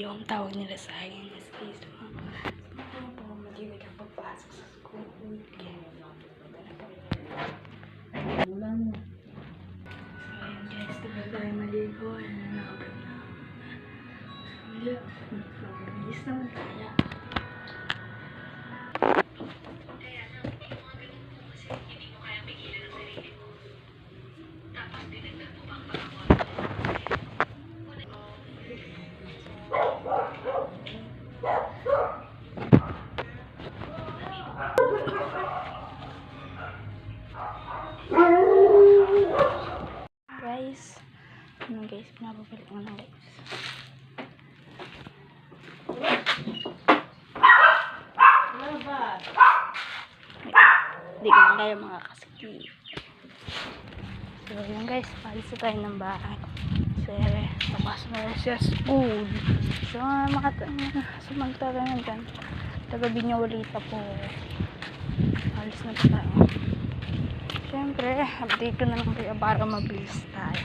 yung tawag nila sa akin is case po maliwag ang pagpasok sa school. So ayun guys, tagal tayo maligo. Nakapag na mabilis naman kaya. Guys, pinapabalik mo na guys. Hindi ko na kayo makakasiki. So yun guys, palis na tayo ng bahay. Kasi tapos na siya school. So sumagtara na dyan. Taga Binyawalita po. Palis na pa tayo. Siyempre, update ko na lang kayo para mabilis tayo.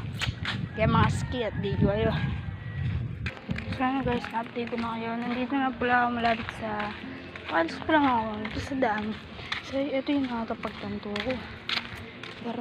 Kaya mga ski at video ayo. So guys, update ko na kayo. Nandito na pala ako malapit sa palis pa lang ako dito sa daan. So ito yung nakakapagtanto ko. Pero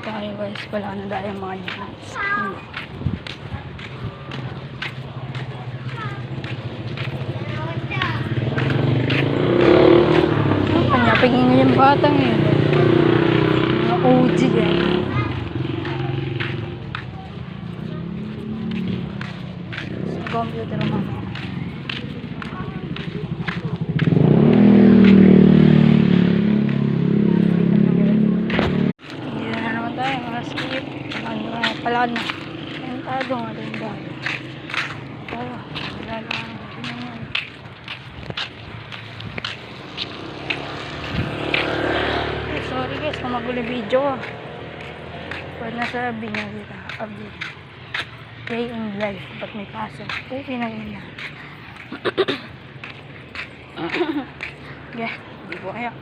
tayo guys, wala na dahil mga jeans. Kanya-pagin yung batang yun. Mga OG yan. Sa computer naman. Pala na. Ayun tayo nga rin dahil. Tayo. Wala lang. Sorry guys kung magulo video. Pwede na sa Binyawalita. Update. Day in life. Ba't may kaso? Okay na yun na. Yeah. Hindi po kaya.